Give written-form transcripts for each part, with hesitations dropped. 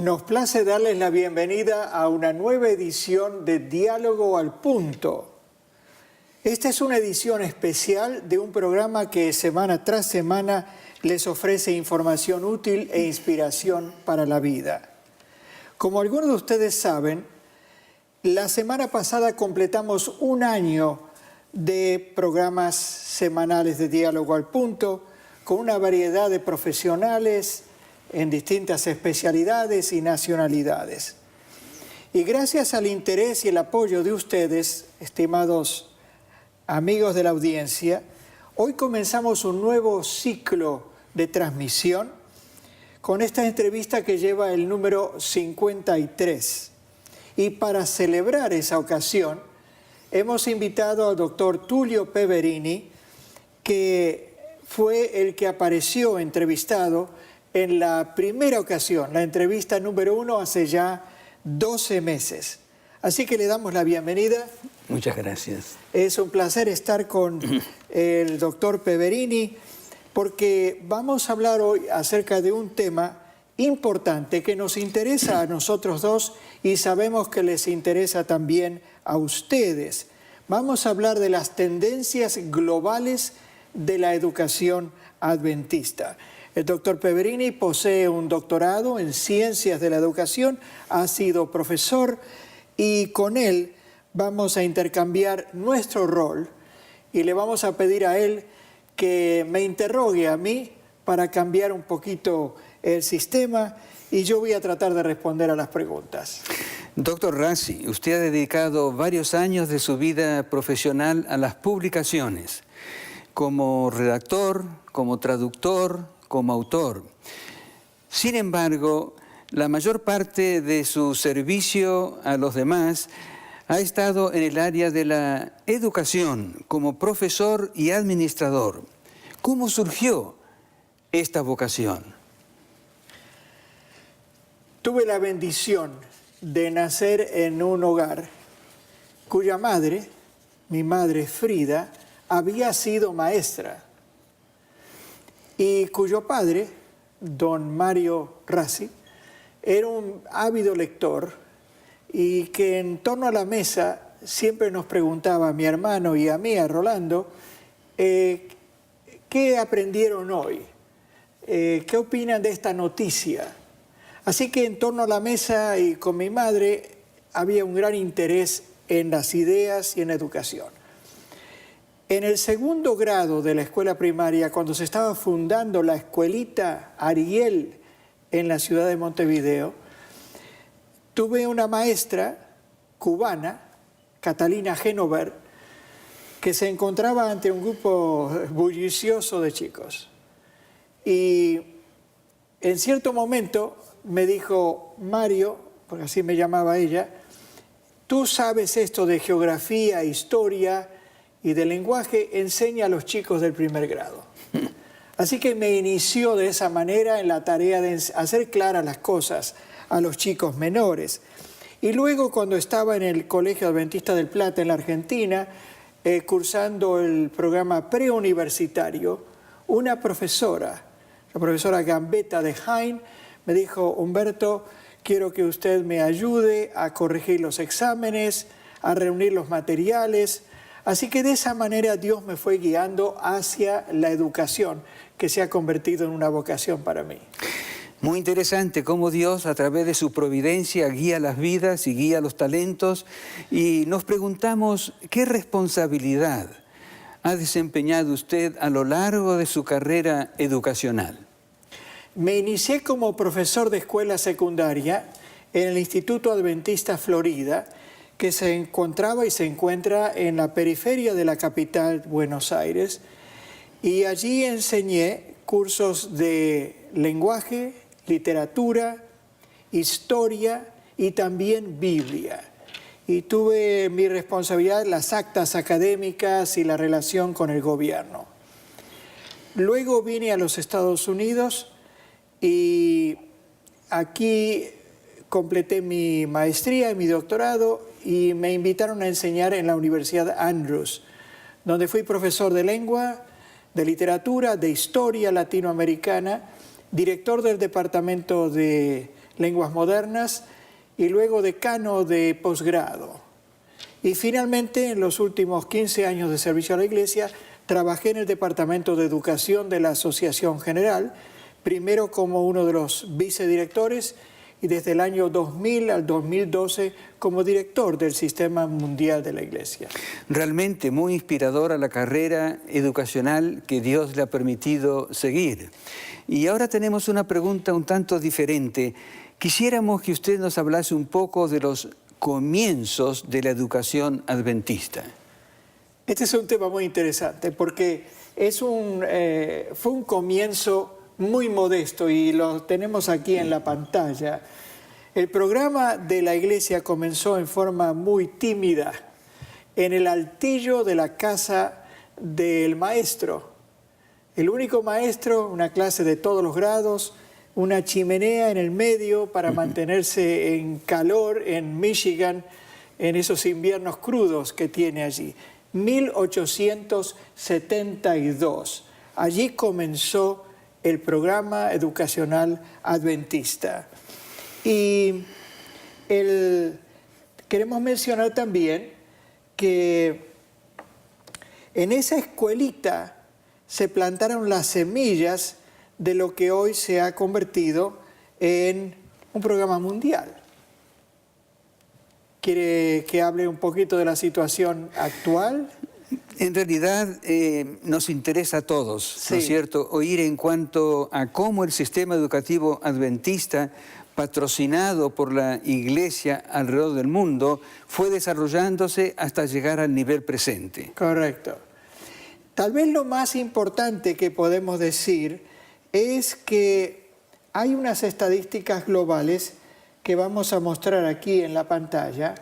Nos place darles la bienvenida a una nueva edición de Diálogo al Punto. Esta es una edición especial de un programa que semana tras semana les ofrece información útil e inspiración para la vida. Como algunos de ustedes saben, la semana pasada completamos un año de programas semanales de Diálogo al Punto con una variedad de profesionales en distintas especialidades y nacionalidades. Y gracias al interés y el apoyo de ustedes, estimados amigos de la audiencia, hoy comenzamos un nuevo ciclo de transmisión con esta entrevista que lleva el número 53. Y para celebrar esa ocasión, hemos invitado al doctor Tullio Peverini, que fue el que apareció entrevistado en la primera ocasión, la entrevista número 1 hace ya 12 meses. Así que le damos la bienvenida. Muchas gracias. Es un placer estar con el doctor Peverini porque vamos a hablar hoy acerca de un tema importante que nos interesa a nosotros dos y sabemos que les interesa también a ustedes. Vamos a hablar de las tendencias globales de la educación adventista. El doctor Peverini posee un doctorado en Ciencias de la Educación, ha sido profesor y con él vamos a intercambiar nuestro rol y le vamos a pedir a él que me interrogue a mí para cambiar un poquito el sistema y yo voy a tratar de responder a las preguntas. Doctor Rassi, usted ha dedicado varios años de su vida profesional a las publicaciones, como redactor, como traductor, como autor. Sin embargo, la mayor parte de su servicio a los demás ha estado en el área de la educación como profesor y administrador. ¿Cómo surgió esta vocación? Tuve la bendición de nacer en un hogar cuya madre, mi madre Frida, había sido maestra y cuyo padre, don Mario Rassi, era un ávido lector y que en torno a la mesa siempre nos preguntaba a mi hermano y a mí, a Rolando, ¿qué aprendieron hoy? ¿Qué opinan de esta noticia? Así que en torno a la mesa y con mi madre había un gran interés en las ideas y en la educación. En el segundo grado de la escuela primaria, cuando se estaba fundando la escuelita Ariel en la ciudad de Montevideo, tuve una maestra cubana, Catalina Genover, que se encontraba ante un grupo bullicioso de chicos. Y en cierto momento me dijo, Mario, porque así me llamaba ella, tú sabes esto de geografía, historia y de lenguaje, enseña a los chicos del primer grado. Así que me inició de esa manera en la tarea de hacer claras las cosas a los chicos menores. Y luego cuando estaba en el Colegio Adventista del Plata en la Argentina, cursando el programa preuniversitario, una profesora, la profesora Gambetta de Jaén, me dijo, Humberto, quiero que usted me ayude a corregir los exámenes, a reunir los materiales. Así que de esa manera Dios me fue guiando hacia la educación, que se ha convertido en una vocación para mí. Muy interesante cómo Dios, a través de su providencia, guía las vidas y guía los talentos. Y nos preguntamos, ¿qué responsabilidad ha desempeñado usted a lo largo de su carrera educacional? Me inicié como profesor de escuela secundaria en el Instituto Adventista Florida, que se encontraba y se encuentra en la periferia de la capital, Buenos Aires, y allí enseñé cursos de lenguaje, literatura, historia y también Biblia. Y tuve mi responsabilidad las actas académicas y la relación con el gobierno. Luego vine a los Estados Unidos y aquí completé mi maestría y mi doctorado y me invitaron a enseñar en la Universidad Andrews, donde fui profesor de lengua, de literatura, de historia latinoamericana, director del Departamento de lenguas modernas y luego decano de posgrado. Y finalmente, en los últimos 15 años de servicio a la Iglesia, trabajé en el Departamento de Educación de la Asociación General, primero como uno de los vicedirectores y desde el año 2000 al 2012 como director del Sistema Mundial de la Iglesia. Realmente muy inspiradora la carrera educacional que Dios le ha permitido seguir. Y ahora tenemos una pregunta un tanto diferente. Quisiéramos que usted nos hablase un poco de los comienzos de la educación adventista. Este es un tema muy interesante porque fue un comienzo muy modesto y lo tenemos aquí en la pantalla. El programa de la iglesia comenzó en forma muy tímida en el altillo de la casa del maestro. El único maestro, una clase de todos los grados, una chimenea en el medio para mantenerse en calor en Michigan en esos inviernos crudos que tiene allí. 1872. Allí comenzó el programa educacional adventista. Y queremos mencionar también que en esa escuelita se plantaron las semillas de lo que hoy se ha convertido en un programa mundial. ¿Quiere que hable un poquito de la situación actual? En realidad nos interesa a todos, Sí. ¿no es cierto?, oír en cuanto a cómo el sistema educativo adventista, patrocinado por la Iglesia alrededor del mundo, fue desarrollándose hasta llegar al nivel presente. Correcto. Tal vez lo más importante que podemos decir es que hay unas estadísticas globales que vamos a mostrar aquí en la pantalla.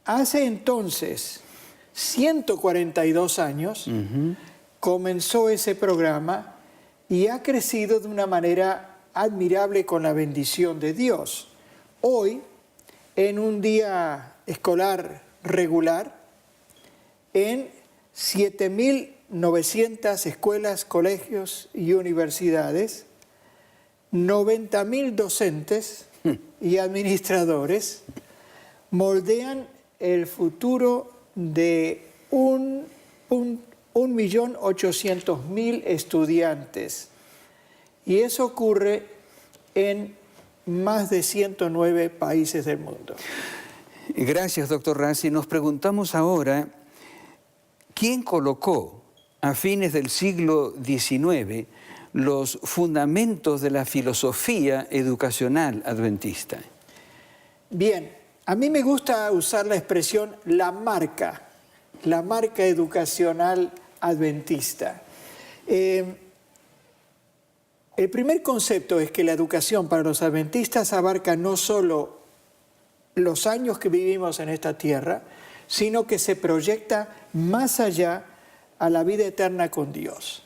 Hace entonces 142 años comenzó ese programa y ha crecido de una manera admirable con la bendición de Dios. Hoy, en un día escolar regular, en 7.900 escuelas, colegios y universidades, 90.000 docentes y administradores moldean el futuro de 1.800.000 estudiantes. Y eso ocurre en más de 109 países del mundo. Gracias, doctor Rassi. Nos preguntamos ahora, ¿quién colocó a fines del siglo XIX los fundamentos de la filosofía educacional adventista? Bien, a mí me gusta usar la expresión la marca educacional adventista. El primer concepto es que la educación para los adventistas abarca no solo los años que vivimos en esta tierra, sino que se proyecta más allá a la vida eterna con Dios.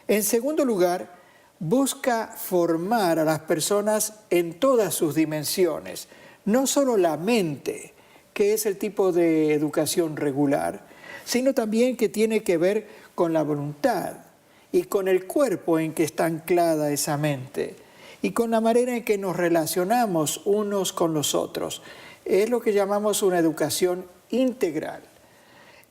En segundo lugar, busca formar a las personas en todas sus dimensiones, no solo la mente, que es el tipo de educación regular, sino también que tiene que ver con la voluntad y con el cuerpo en que está anclada esa mente y con la manera en que nos relacionamos unos con los otros. Es lo que llamamos una educación integral.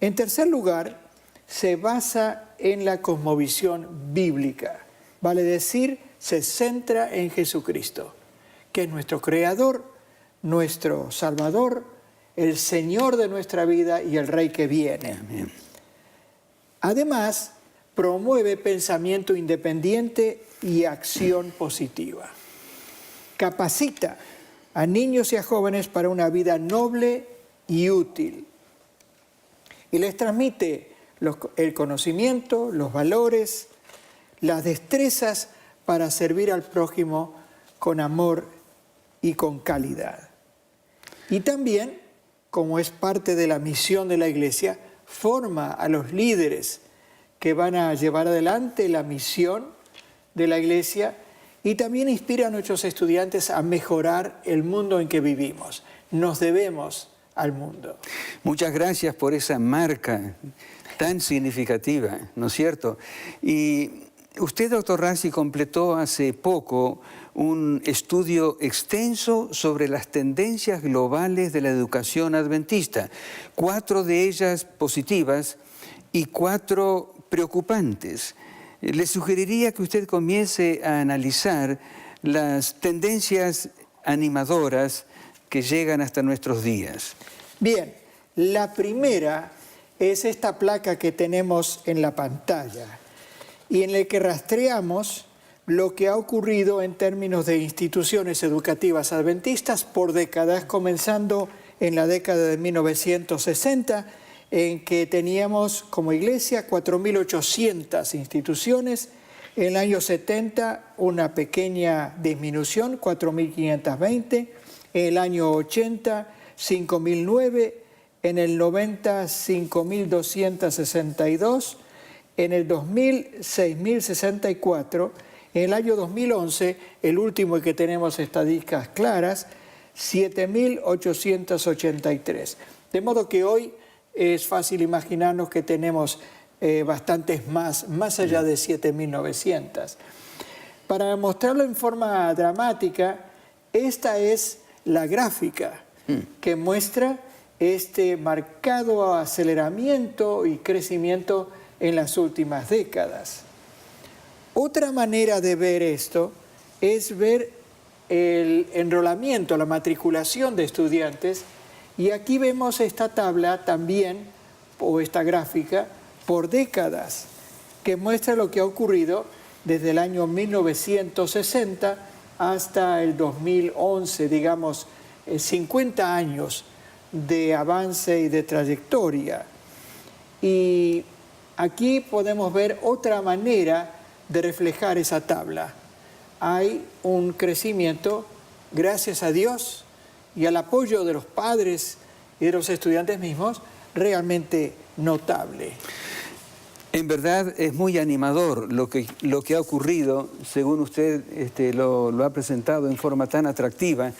En tercer lugar, se basa en la cosmovisión bíblica, vale decir, se centra en Jesucristo, que es nuestro Creador, nuestro Salvador, el Señor de nuestra vida y el Rey que viene. Amén. Además, promueve pensamiento independiente y acción positiva. Capacita a niños y a jóvenes para una vida noble y útil. Y les transmite el conocimiento, los valores, las destrezas para servir al prójimo con amor y con calidad. Y también, como es parte de la misión de la Iglesia, forma a los líderes que van a llevar adelante la misión de la Iglesia y también inspira a nuestros estudiantes a mejorar el mundo en que vivimos. Nos debemos al mundo. Muchas gracias por esa marca tan significativa, ¿no es cierto? Y Usted, doctor Rassi, completó hace poco un estudio extenso sobre las tendencias globales de la educación adventista, 4 de ellas positivas y 4 preocupantes. Le sugeriría que usted comience a analizar las tendencias animadoras que llegan hasta nuestros días. Bien, la primera es esta placa que tenemos en la pantalla y en la que rastreamos lo que ha ocurrido en términos de instituciones educativas adventistas por décadas, comenzando en la década de 1960, en que teníamos como iglesia 4.800 instituciones. En el año 70 una pequeña disminución, 4.520. En el año 80, 5.009. En el 90, 5.262. En el 2000, 6.064. En el año 2011, el último en que tenemos estadísticas claras, 7.883. De modo que hoy es fácil imaginarnos que tenemos bastantes más allá de 7.900. Para mostrarlo en forma dramática, esta es la gráfica que muestra este marcado aceleramiento y crecimiento en las últimas décadas. Otra manera de ver esto es ver el enrolamiento, la matriculación de estudiantes, y aquí vemos esta tabla también, o esta gráfica, por décadas, que muestra lo que ha ocurrido desde el año 1960 hasta el 2011, digamos, 50 años de avance y de trayectoria. Y aquí podemos ver otra manera de reflejar esa tabla. Hay un crecimiento, gracias a Dios y al apoyo de los padres y de los estudiantes mismos, realmente notable. En verdad es muy animador lo que ha ocurrido, según usted lo ha presentado en forma tan atractiva.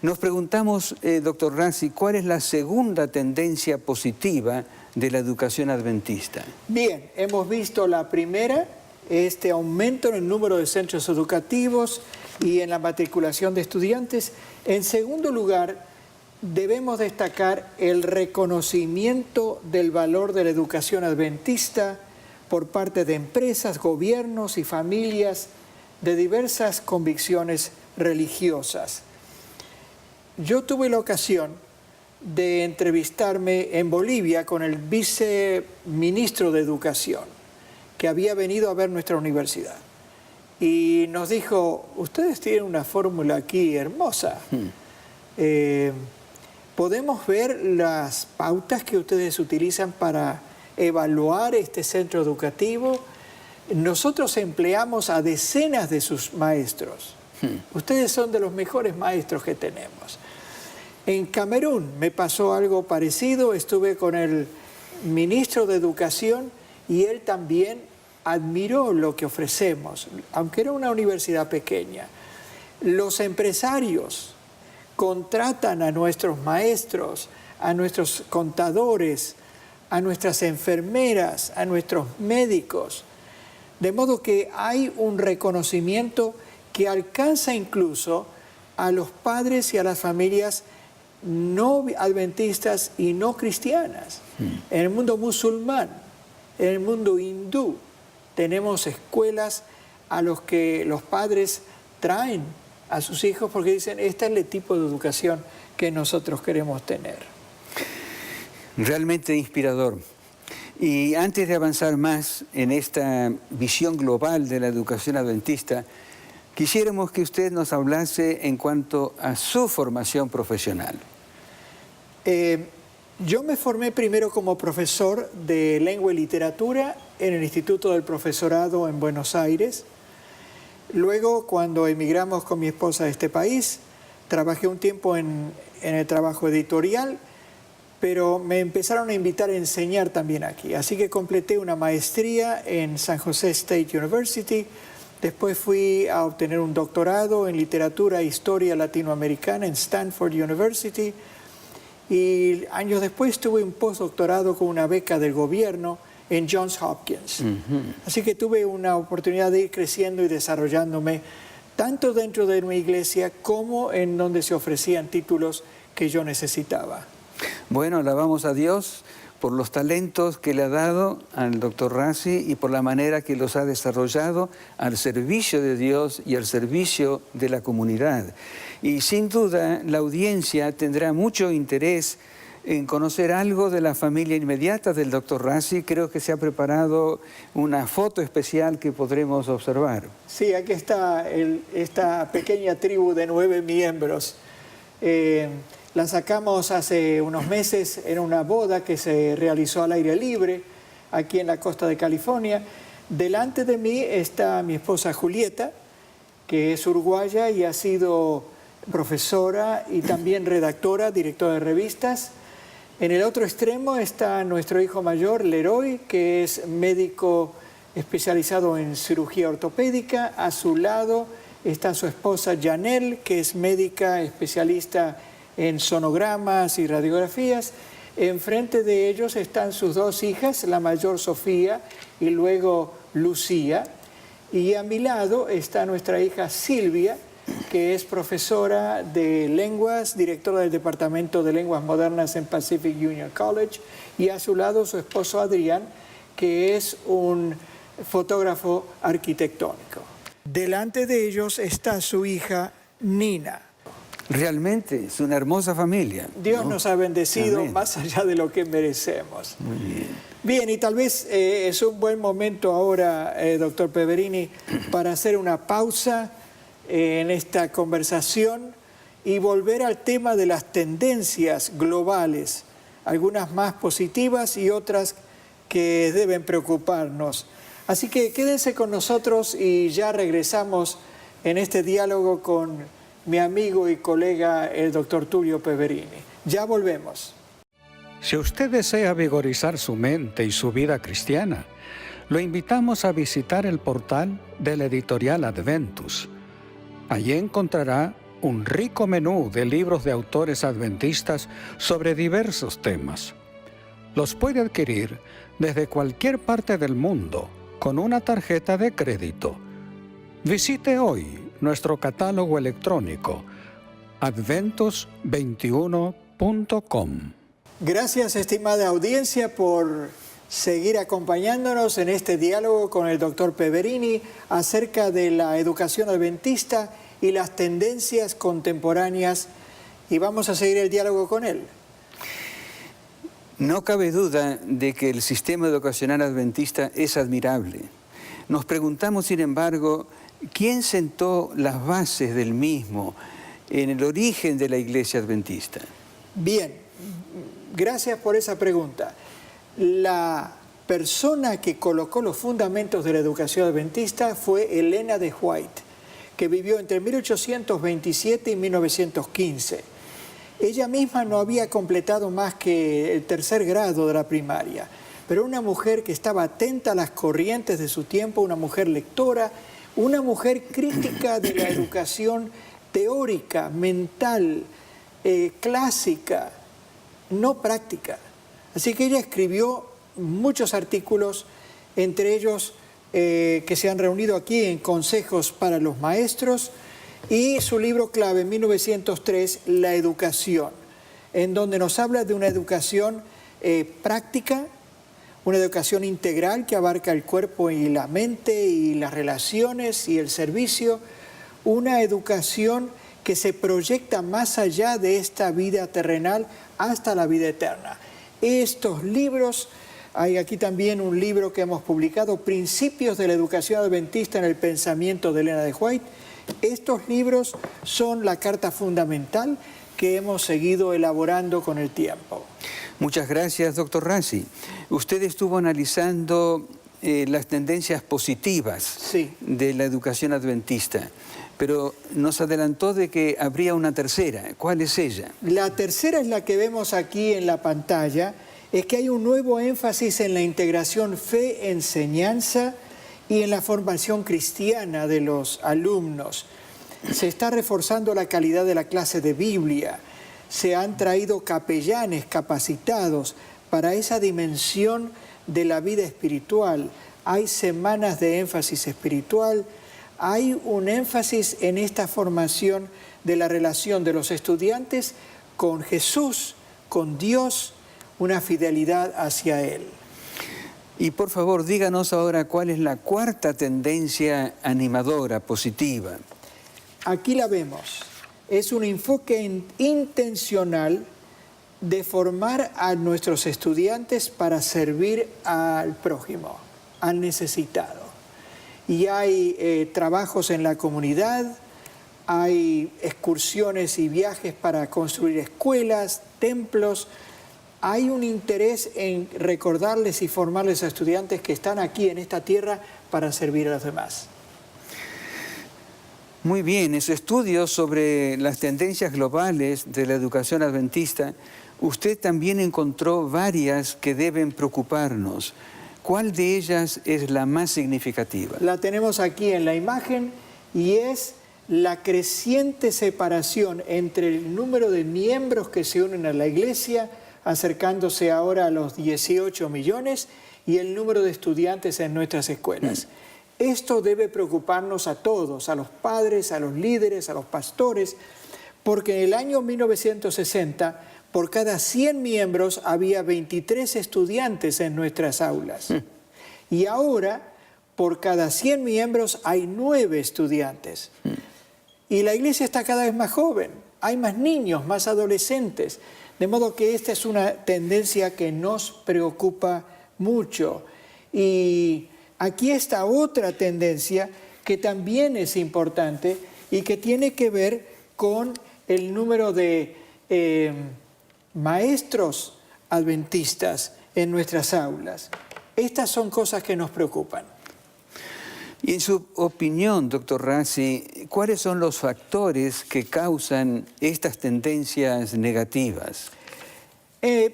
Nos preguntamos, doctor Rassi, ¿cuál es la segunda tendencia positiva de la educación adventista? Bien, hemos visto la primera, este aumento en el número de centros educativos y en la matriculación de estudiantes. En segundo lugar, debemos destacar el reconocimiento del valor de la educación adventista por parte de empresas, gobiernos y familias de diversas convicciones religiosas. Yo tuve la ocasión de entrevistarme en Bolivia con el viceministro de Educación, que había venido a ver nuestra universidad. Y nos dijo, ustedes tienen una fórmula aquí hermosa. ¿Podemos ver las pautas que ustedes utilizan para evaluar este centro educativo? Nosotros empleamos a decenas de sus maestros. Ustedes son de los mejores maestros que tenemos. En Camerún me pasó algo parecido. Estuve con el ministro de Educación y él también admiró lo que ofrecemos, aunque era una universidad pequeña. Los empresarios contratan a nuestros maestros, a nuestros contadores, a nuestras enfermeras, a nuestros médicos. De modo que hay un reconocimiento que alcanza incluso a los padres y a las familias no adventistas y no cristianas. En el mundo musulmán, en el mundo hindú, tenemos escuelas a los que los padres traen a sus hijos porque dicen, este es el tipo de educación que nosotros queremos tener. Realmente inspirador. Y antes de avanzar más en esta visión global de la educación adventista, quisiéramos que usted nos hablase en cuanto a su formación profesional. Yo me formé primero como profesor de lengua y literatura en el Instituto del Profesorado en Buenos Aires. Luego, cuando emigramos con mi esposa a este país, trabajé un tiempo en el trabajo editorial, pero me empezaron a invitar a enseñar también aquí. Así que completé una maestría en San José State University. Después fui a obtener un doctorado en literatura e historia latinoamericana en Stanford University. Y años después tuve un postdoctorado con una beca del gobierno en Johns Hopkins. Así que tuve una oportunidad de ir creciendo y desarrollándome tanto dentro de mi iglesia como en donde se ofrecían títulos que yo necesitaba. Bueno, alabamos a Dios por los talentos que le ha dado al doctor Rassi y por la manera que los ha desarrollado al servicio de Dios y al servicio de la comunidad. Y sin duda la audiencia tendrá mucho interés en conocer algo de la familia inmediata del doctor Rassi. Creo que se ha preparado una foto especial que podremos observar. Sí, aquí está esta pequeña tribu de 9 miembros. La sacamos hace unos meses en una boda que se realizó al aire libre aquí en la costa de California. Delante de mí está mi esposa Julieta, que es uruguaya y ha sido profesora y también redactora, directora de revistas. En el otro extremo está nuestro hijo mayor, Leroy, que es médico especializado en cirugía ortopédica. A su lado está su esposa Janelle, que es médica especialista en sonogramas y radiografías. Enfrente de ellos están sus 2 hijas, la mayor Sofía y luego Lucía. Y a mi lado está nuestra hija Silvia, que es profesora de lenguas, directora del Departamento de Lenguas Modernas en Pacific Union College, y a su lado su esposo Adrián, que es un fotógrafo arquitectónico. Delante de ellos está su hija Nina. Realmente es una hermosa familia, ¿no? Dios nos ha bendecido. Amén. Más allá de lo que merecemos. Muy bien. Bien, y tal vez es un buen momento ahora, doctor Peverini, para hacer una pausa en esta conversación y volver al tema de las tendencias globales, algunas más positivas y otras que deben preocuparnos. Así que quédense con nosotros y ya regresamos en este diálogo con mi amigo y colega, el doctor Tulio Peverini. Ya volvemos. Si usted desea vigorizar su mente y su vida cristiana, lo invitamos a visitar el portal de la editorial Adventus. Allí encontrará un rico menú de libros de autores adventistas sobre diversos temas. Los puede adquirir desde cualquier parte del mundo con una tarjeta de crédito. Visite hoy nuestro catálogo electrónico adventus21.com. Gracias, estimada audiencia, por seguir acompañándonos en este diálogo con el doctor Peverini acerca de la educación adventista y las tendencias contemporáneas, y vamos a seguir el diálogo con él. No cabe duda de que el sistema educacional adventista es admirable. Nos preguntamos, sin embargo, ¿quién sentó las bases del mismo en el origen de la iglesia adventista? Bien, gracias por esa pregunta. La persona que colocó los fundamentos de la educación adventista fue Elena de White, que vivió entre 1827 y 1915. Ella misma no había completado más que el 3er grado de la primaria, pero una mujer que estaba atenta a las corrientes de su tiempo, una mujer lectora, una mujer crítica de la educación teórica, mental, clásica, no práctica. Así que ella escribió muchos artículos, entre ellos que se han reunido aquí en Consejos para los Maestros, y su libro clave, en 1903, La Educación, en donde nos habla de una educación práctica, una educación integral que abarca el cuerpo y la mente y las relaciones y el servicio, una educación que se proyecta más allá de esta vida terrenal hasta la vida eterna. Estos libros, hay aquí también un libro que hemos publicado, Principios de la Educación Adventista en el Pensamiento de Elena de White. Estos libros son la carta fundamental que hemos seguido elaborando con el tiempo. Muchas gracias, doctor Rassi. Usted estuvo analizando las tendencias positivas de la educación adventista, pero nos adelantó de que habría una tercera. ¿Cuál es ella? La tercera es la que vemos aquí en la pantalla, es que hay un nuevo énfasis en la integración fe-enseñanza y en la formación cristiana de los alumnos. Se está reforzando la calidad de la clase de Biblia, se han traído capellanes capacitados para esa dimensión de la vida espiritual. Hay semanas de énfasis espiritual, hay un énfasis en esta formación de la relación de los estudiantes con Jesús, con Dios, una fidelidad hacia Él. Y por favor, díganos ahora cuál es la cuarta tendencia animadora, positiva. Aquí la vemos. Es un enfoque intencional de formar a nuestros estudiantes para servir al prójimo, al necesitado. Y hay trabajos en la comunidad, hay excursiones y viajes para construir escuelas, templos. Hay un interés en recordarles y formarles a estudiantes que están aquí en esta tierra para servir a los demás. Muy bien, en su estudio sobre las tendencias globales de la educación adventista, usted también encontró varias que deben preocuparnos. ¿Cuál de ellas es la más significativa? La tenemos aquí en la imagen y es la creciente separación entre el número de miembros que se unen a la iglesia, acercándose ahora a los 18 millones, y el número de estudiantes en nuestras escuelas. Esto debe preocuparnos a todos, a los padres, a los líderes, a los pastores, porque en el año 1960, por cada 100 miembros había 23 estudiantes en nuestras aulas. Y ahora, por cada 100 miembros hay 9 estudiantes. Y la iglesia está cada vez más joven, hay más niños, más adolescentes. De modo que esta es una tendencia que nos preocupa mucho. Y aquí está otra tendencia que también es importante y que tiene que ver con el número de maestros adventistas en nuestras aulas. Estas son cosas que nos preocupan. Y en su opinión, doctor Rassi, ¿cuáles son los factores que causan estas tendencias negativas?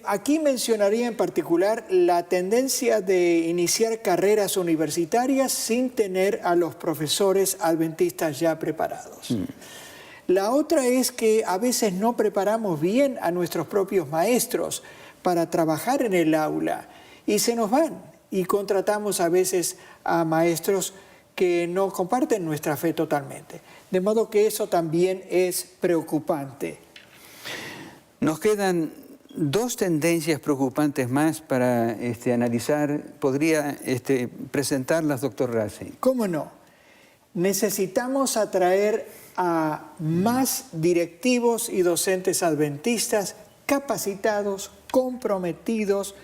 Aquí mencionaría en particular la tendencia de iniciar carreras universitarias sin tener a los profesores adventistas ya preparados. La otra es que a veces no preparamos bien a nuestros propios maestros para trabajar en el aula y se nos van y contratamos a veces a maestros que no comparten nuestra fe totalmente. De modo que eso también es preocupante. Nos quedan dos tendencias preocupantes más para analizar. ¿Podría presentarlas, doctor Rassi? ¿Cómo no? Necesitamos atraer a más directivos y docentes adventistas capacitados, comprometidos,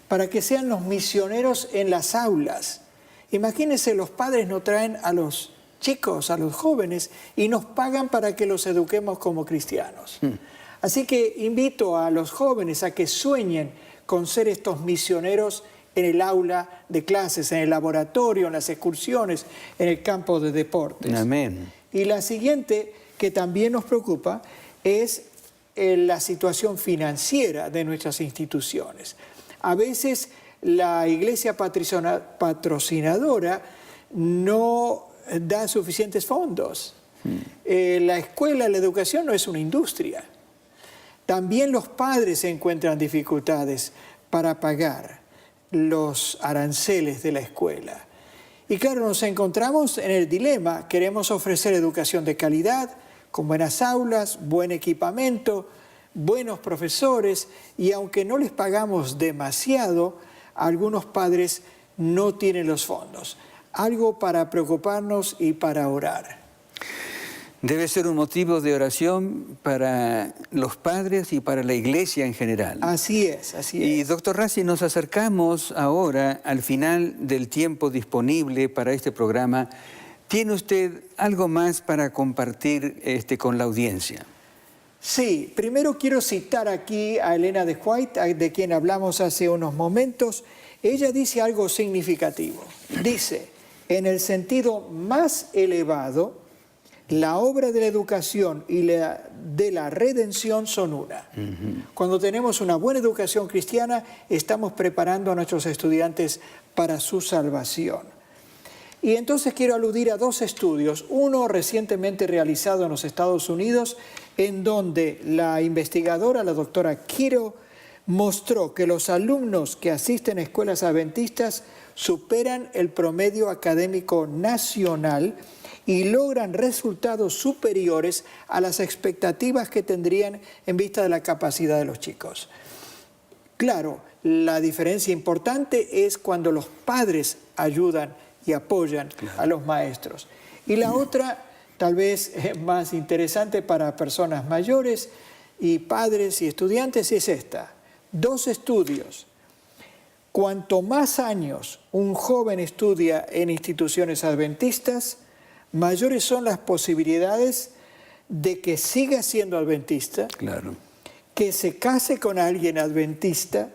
para que sean los misioneros en las aulas. Imagínense, los padres nos traen a los chicos, a los jóvenes, y nos pagan para que los eduquemos como cristianos. Así que invito a los jóvenes a que sueñen con ser estos misioneros en el aula de clases, en el laboratorio, en las excursiones, en el campo de deportes. Amén. Y la siguiente, que también nos preocupa, es la situación financiera de nuestras instituciones. A veces la iglesia patrocinadora no da suficientes fondos. La escuela, la educación no es una industria. También los padres encuentran dificultades para pagar los aranceles de la escuela. Y claro, nos encontramos en el dilema: queremos ofrecer educación de calidad, con buenas aulas, buen equipamiento, buenos profesores, y aunque no les pagamos demasiado, algunos padres no tienen los fondos. Algo para preocuparnos y para orar. Debe ser un motivo de oración para los padres y para la iglesia en general. Así es, así es. Y doctor Rassi, nos acercamos ahora al final del tiempo disponible para este programa. ¿Tiene usted algo más para compartir con la audiencia? Sí, primero quiero citar aquí a Elena de White, de quien hablamos hace unos momentos. Ella dice algo significativo. Dice: en el sentido más elevado, la obra de la educación y de la redención son una. Cuando tenemos una buena educación cristiana, estamos preparando a nuestros estudiantes para su salvación. Y entonces quiero aludir a dos estudios. Uno recientemente realizado en los Estados Unidos, en donde la investigadora, la doctora Kiro, mostró que los alumnos que asisten a escuelas adventistas superan el promedio académico nacional y logran resultados superiores a las expectativas que tendrían en vista de la capacidad de los chicos. Claro, la diferencia importante es cuando los padres ayudan y apoyan a los maestros. Y la otra, tal vez más interesante para personas mayores y padres y estudiantes, es esta. 2 estudios. Cuanto más años un joven estudia en instituciones adventistas, mayores son las posibilidades de que siga siendo adventista, Claro. que se case con alguien adventista,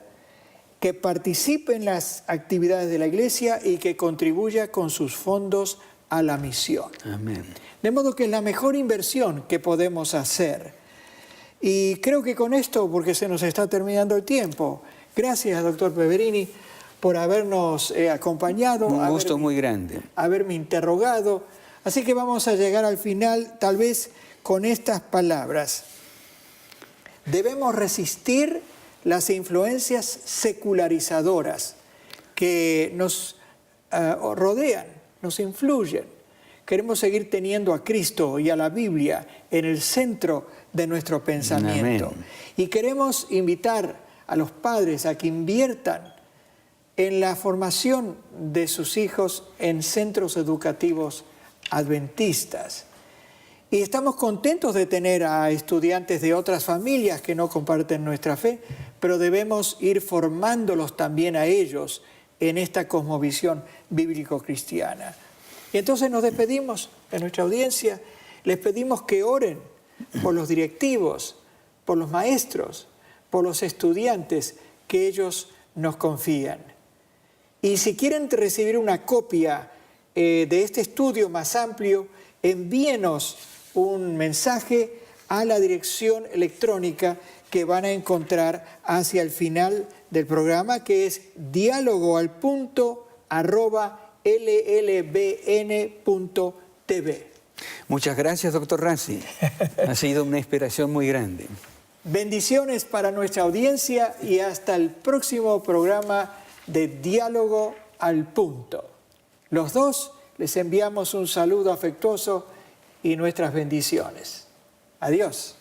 que participe en las actividades de la iglesia y que contribuya con sus fondos a la misión. Amén. De modo que es la mejor inversión que podemos hacer. Y creo que con esto, porque se nos está terminando el tiempo, gracias, doctor Peverini, por habernos acompañado. Un gusto muy grande. Haberme interrogado. Así que vamos a llegar al final, tal vez con estas palabras. Debemos resistir las influencias secularizadoras que nos rodean, nos influyen. Queremos seguir teniendo a Cristo y a la Biblia en el centro de nuestro pensamiento. Amén. Y queremos invitar a los padres a que inviertan en la formación de sus hijos en centros educativos adventistas. Y estamos contentos de tener a estudiantes de otras familias que no comparten nuestra fe, pero debemos ir formándolos también a ellos en esta cosmovisión bíblico-cristiana. Y entonces nos despedimos de nuestra audiencia, les pedimos que oren por los directivos, por los maestros, por los estudiantes que ellos nos confían. Y si quieren recibir una copia de este estudio más amplio, envíenos un mensaje a la dirección electrónica que van a encontrar hacia el final del programa, que es dialogoalpunto@llbn.tv. Muchas gracias, doctor Rassi. Ha sido una inspiración muy grande. Bendiciones para nuestra audiencia y hasta el próximo programa de Diálogo al Punto. Los dos les enviamos un saludo afectuoso y nuestras bendiciones. Adiós.